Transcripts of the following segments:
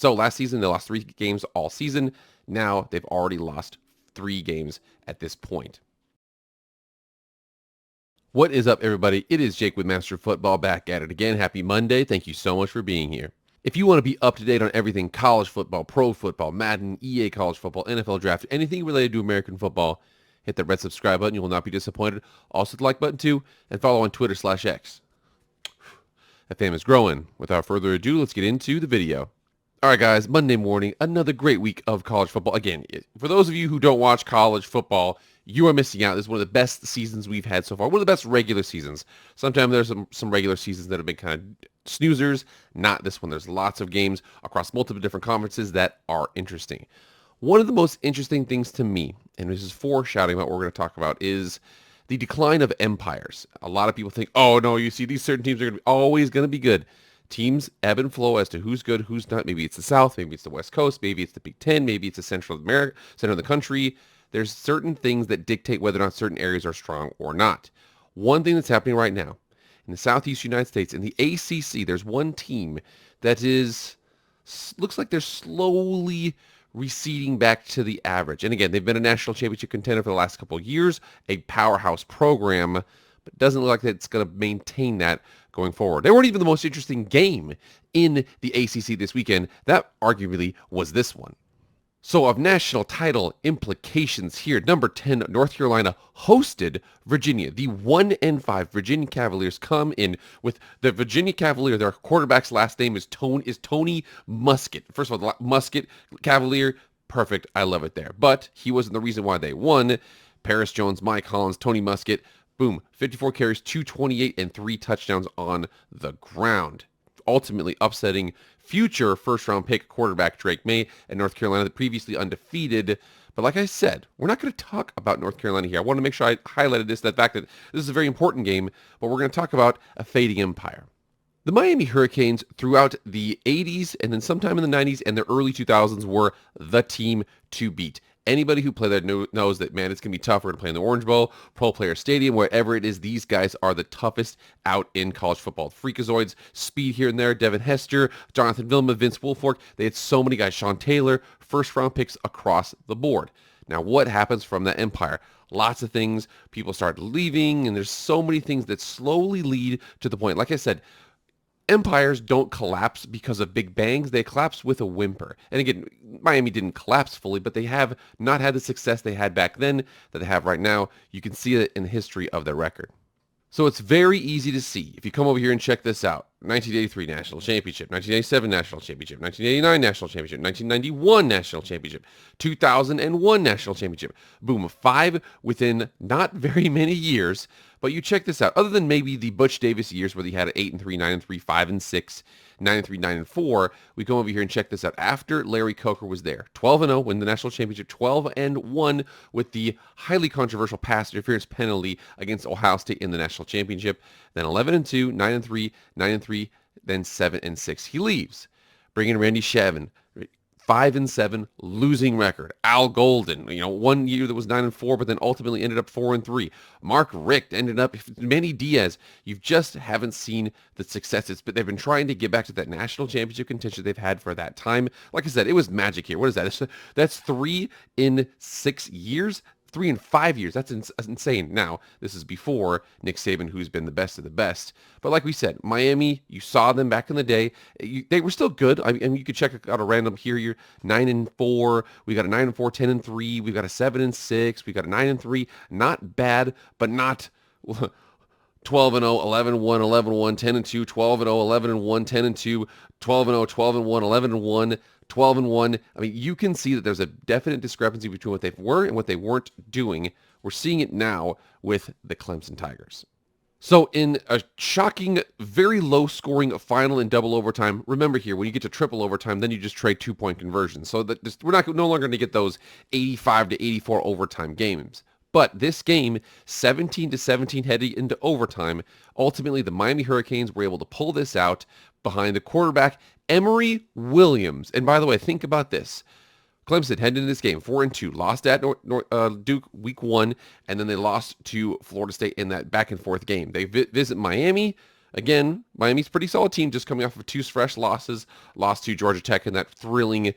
So last season, they lost 3 games all season. Now they've already lost 3 games at this point. What is up, everybody? It is Jake with Master Football back at it again. Happy Monday. Thank you so much for being here. If you want to be up to date on everything college football, pro football, Madden, EA college football, NFL draft, anything related to American football, hit that red subscribe button. You will not be disappointed. Also the like button too, and follow on Twitter/X. That fame is growing. Without further ado, let's get into the video. All right, guys, Monday morning, another great week of college football. Again, for those of you who don't watch college football, you are missing out. This is one of the best seasons we've had so far. One of the best regular seasons. Sometimes there's some regular seasons that have been kind of snoozers. Not this one. There's lots of games across multiple different conferences that are interesting. One of the most interesting things to me, and this is foreshadowing about what we're going to talk about, is the decline of empires. A lot of people think, oh, no, you see, these certain teams are always going to be good. Teams ebb and flow as to who's good, who's not. Maybe it's the South, maybe it's the West Coast, maybe it's the Big Ten, maybe it's the Central America, center of the country. There's certain things that dictate whether or not certain areas are strong or not. One thing that's happening right now in the Southeast United States, in the ACC, there's one team that looks like they're slowly receding back to the average. And again, they've been a national championship contender for the last couple of years, a powerhouse program, but it doesn't look like it's going to maintain that going forward. They weren't even the most interesting game in the ACC this weekend. That arguably was this one. So of national title implications here, number 10, North Carolina hosted Virginia. The 1-5 Virginia Cavaliers come in with the Virginia Cavalier. Their quarterback's last name is Tony Muskett. First of all, Muskett, Cavalier, perfect. I love it there. But he wasn't the reason why they won. Paris Jones, Mike Hollins, Tony Muskett, boom, 54 carries, 228, and 3 touchdowns on the ground. Ultimately upsetting future first-round pick quarterback Drake May and North Carolina, previously undefeated. But like I said, we're not going to talk about North Carolina here. I want to make sure I highlighted that fact that this is a very important game, but we're going to talk about a fading empire. The Miami Hurricanes throughout the 80s and then sometime in the 90s and the early 2000s were the team to beat. Anybody who played there knows that, man, it's going to be tough. We're going to play in the Orange Bowl, Pro Player Stadium, wherever it is. These guys are the toughest out in college football. Freakazoids, speed here and there, Devin Hester, Jonathan Vilma, Vince Wilfork. They had so many guys. Sean Taylor, first-round picks across the board. Now, what happens from that empire? Lots of things. People start leaving, and there's so many things that slowly lead to the point. Like I said, empires don't collapse because of big bangs. They collapse with a whimper. And again, Miami didn't collapse fully, but they have not had the success they had back then that they have right now. You can see it in the history of their record. So it's very easy to see. If you come over here and check this out, 1983 National Championship, 1987 National Championship, 1989 National Championship, 1991 National Championship, 2001 National Championship. Boom, 5 within not very many years. But you check this out. Other than maybe the Butch Davis years where he had an 8-3, 9-3, 5-6, 9-3, 9-4, we come over here and check this out. After Larry Coker was there, 12-0, win the national championship, 12-1 with the highly controversial pass interference penalty against Ohio State in the national championship. Then 11-2, 9-3, 9-3, then 7-6. He leaves, bringing Randy Shavin. 5-7 losing record. Al Golden, one year that was 9-4, but then ultimately ended up 4-3. Mark Richt ended up. Manny Diaz. You just haven't seen the successes, but they've been trying to get back to that national championship contention they've had for that time. Like I said, it was magic here. What is that? That's 3 in 6 years. 3 in 5 years. That's insane. Now, this is before Nick Saban, who's been the best of the best. But like we said, Miami, you saw them back in the day. They were still good. I mean, you could check out a random here. You're 9-4. We got a 9-4, 10-3. We got a 7-6. We got a 9-3. Not bad, but not 12-0, 11-1, 11-1, 10-2, 12-0, 11-1, 10-2, 12-0, 12-1, 11-1. 12-1. I mean, you can see that there's a definite discrepancy between what they were and what they weren't doing. We're seeing it now with the Clemson Tigers. So in a shocking, very low-scoring final in double overtime, remember here, when you get to triple overtime, then you just trade 2-point conversions. So that we're no longer going to get those 85-84 overtime games. But this game, 17-17 heading into overtime, ultimately the Miami Hurricanes were able to pull this out behind the quarterback, Emory Williams. And by the way, think about this. Clemson headed into this game 4-2, lost at Duke week 1, and then they lost to Florida State in that back and forth game. They visit Miami. Again, Miami's a pretty solid team, just coming off of two fresh losses. Lost to Georgia Tech in that thrilling,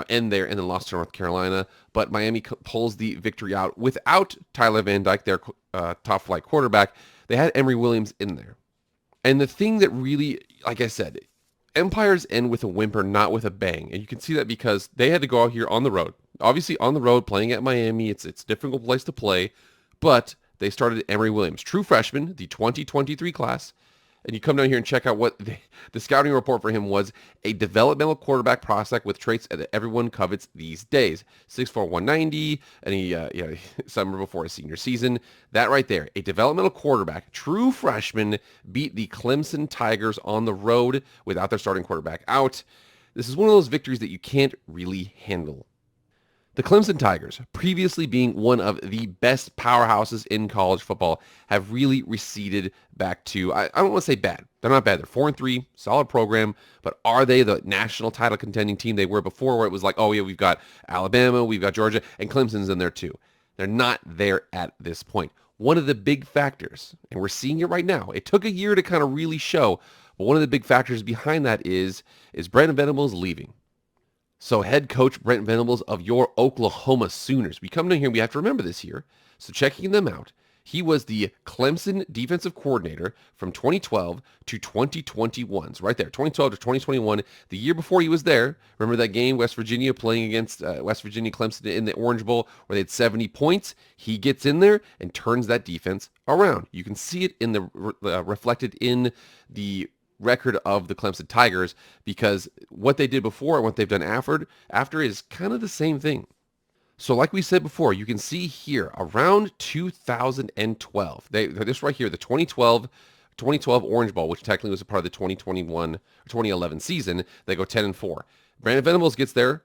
end there, and then lost to North Carolina. But Miami pulls the victory out without Tyler Van Dyke, their top flight quarterback. They had Emory Williams in there. And the thing that really, like I said, empires end with a whimper, not with a bang. And you can see that because they had to go out here on the road. Obviously, on the road, playing at Miami, it's a difficult place to play. But they started Emory Williams, true freshman, the 2023 class. And you come down here and check out what the scouting report for him was: a developmental quarterback prospect with traits that everyone covets these days. 6'4", 190, and he, summer before his senior season. That right there, a developmental quarterback, true freshman, beat the Clemson Tigers on the road without their starting quarterback out. This is one of those victories that you can't really handle. The Clemson Tigers, previously being one of the best powerhouses in college football, have really receded back to, I don't want to say bad. They're not bad. They're 4-3, solid program, but are they the national title contending team they were before, where it was like, oh yeah, we've got Alabama, we've got Georgia, and Clemson's in there too? They're not there at this point. One of the big factors, and we're seeing it right now, it took a year to kind of really show, but one of the big factors behind that is Brent Venables leaving. So head coach Brent Venables of your Oklahoma Sooners. We come down here, we have to remember this here. So checking them out, he was the Clemson defensive coordinator from 2012 to 2021. So right there, 2012 to 2021, the year before he was there. Remember that game, West Virginia playing against West Virginia Clemson in the Orange Bowl where they had 70 points? He gets in there and turns that defense around. You can see it in the reflected in the record of the Clemson Tigers, because what they did before and what they've done after is kind of the same thing. So like we said before, you can see here around 2012, this right here, the 2012 Orange Bowl, which technically was a part of the 2021 or 2011 season, they go 10-4. Brandon Venables gets there,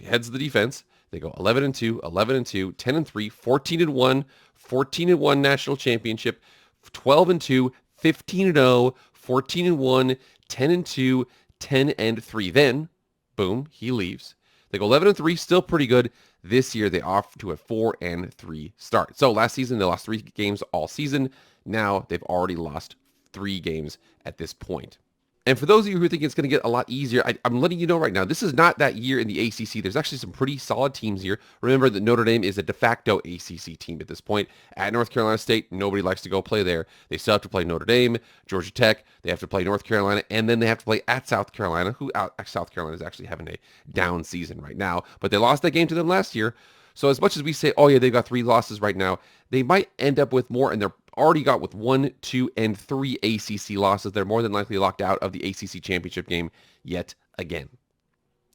heads the defense. They go 11-2, 11-2, 10-3, 14-1, 14-1 national championship, 12-2, 15-0, 14-1, 10-2, 10-3. Then, boom, he leaves. They go 11-3, still pretty good. This year, they off to a 4-3 start. So last season, they lost 3 games all season. Now, they've already lost 3 games at this point. And for those of you who think it's going to get a lot easier, I'm letting you know right now, this is not that year in the ACC. There's actually some pretty solid teams here. Remember that Notre Dame is a de facto ACC team at this point. At North Carolina State, nobody likes to go play there. They still have to play Notre Dame, Georgia Tech. They have to play North Carolina, and then they have to play at South Carolina, who South Carolina is actually having a down season right now. But they lost that game to them last year. So as much as we say, oh yeah, they've got 3 losses right now, they might end up with more, and they're already got with 1, 2, and 3 ACC losses. They're more than likely locked out of the ACC championship game yet again.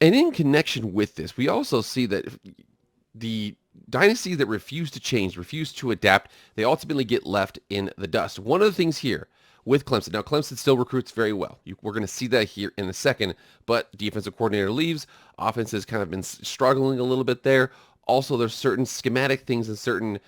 And in connection with this, we also see that the dynasties that refuse to change, refuse to adapt, they ultimately get left in the dust. One of the things here with Clemson, now Clemson still recruits very well. We're going to see that here in a second, but defensive coordinator leaves. Offense has kind of been struggling a little bit there. Also, there's certain schematic things and certain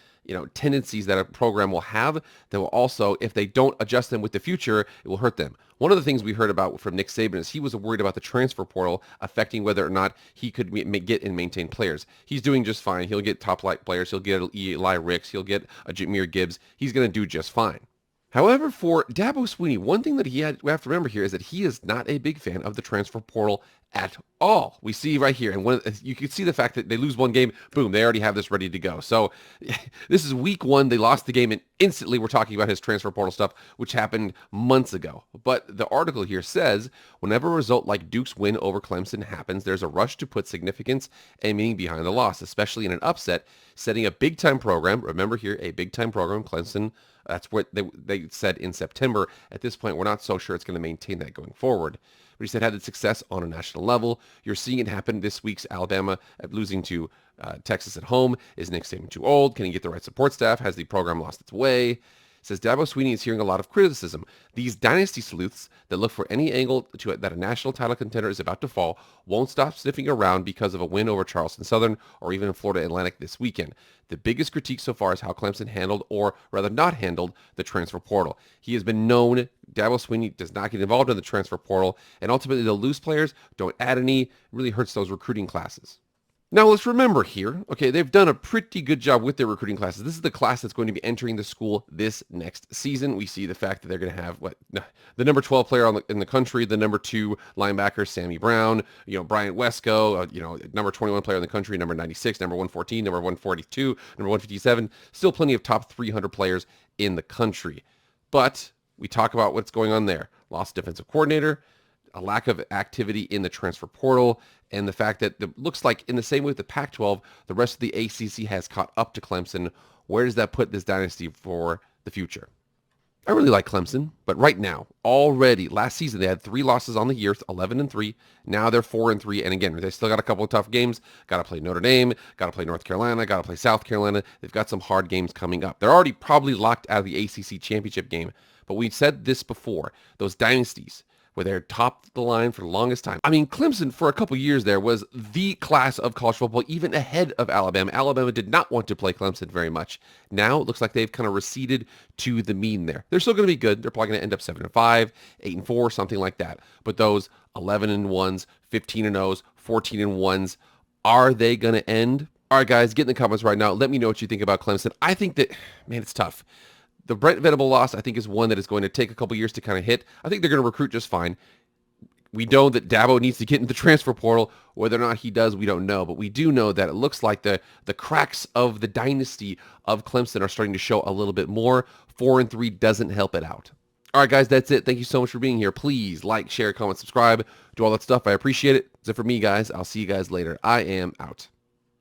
tendencies that a program will have that will also, if they don't adjust them with the future, it will hurt them. One of the things we heard about from Nick Saban is he was worried about the transfer portal affecting whether or not he could get and maintain players. He's doing just fine. He'll get top-flight players. He'll get Eli Ricks. He'll get a Jahmyr Gibbs. He's going to do just fine. However, for Dabo Swinney, one thing that we have to remember here is that he is not a big fan of the transfer portal at all. We see right here, and you can see the fact that they lose one game, boom, they already have this ready to go. So this is week 1. They lost the game, and instantly we're talking about his transfer portal stuff, which happened months ago. But the article here says, whenever a result like Duke's win over Clemson happens, there's a rush to put significance and meaning behind the loss, especially in an upset, setting a big-time program. Remember here, a big-time program, Clemson. That's what they said in September. At this point, we're not so sure it's going to maintain that going forward. But he said had the success on a national level. You're seeing it happen this week's Alabama losing to Texas at home. Is Nick Saban too old? Can he get the right support staff? Has the program lost its way? Says Dabo Swinney is hearing a lot of criticism. These dynasty sleuths that look for any angle to it that a national title contender is about to fall won't stop sniffing around because of a win over Charleston Southern or even Florida Atlantic this weekend. The biggest critique so far is how Clemson handled, or rather not handled, the transfer portal. He has been known, Dabo Swinney does not get involved in the transfer portal, and ultimately they'll lose players, don't add any, really hurts those recruiting classes. Now let's remember here, okay, they've done a pretty good job with their recruiting classes. This is the class that's going to be entering the school this next season. We see the fact that they're going to have the number 12 player in the country, the number 2 linebacker Sammy Brown, Bryant Wesco, number 21 player in the country, number 96, number 114, number 142, number 157. Still plenty of top 300 players in the country. But we talk about what's going on there. Lost defensive coordinator, a lack of activity in the transfer portal, and the fact that it looks like in the same way with the Pac-12, the rest of the ACC has caught up to Clemson. Where does that put this dynasty for the future? I really like Clemson, but right now, already, last season, they had 3 losses on the year, 11-3. Now they're 4-3, and again, they still got a couple of tough games. Got to play Notre Dame, got to play North Carolina, got to play South Carolina. They've got some hard games coming up. They're already probably locked out of the ACC championship game, but we've said this before. Those dynasties, where they're top of the line for the longest time. I mean, Clemson for a couple years there was the class of college football, even ahead of Alabama. Alabama did not want to play Clemson very much. Now it looks like they've kind of receded to the mean there. They're still going to be good. They're probably going to end up 7-5, 8-4, something like that. But those 11-1s, 15-0s, 14-1s, are they going to end? All right, guys, get in the comments right now. Let me know what you think about Clemson. I think that, man, it's tough. The Brent Venable loss, I think, is one that is going to take a couple years to kind of hit. I think they're going to recruit just fine. We know that Dabo needs to get into the transfer portal. Whether or not he does, we don't know. But we do know that it looks like the cracks of the dynasty of Clemson are starting to show a little bit more. 4-3 doesn't help it out. All right, guys, that's it. Thank you so much for being here. Please like, share, comment, subscribe, do all that stuff. I appreciate it. That's it for me, guys. I'll see you guys later. I am out.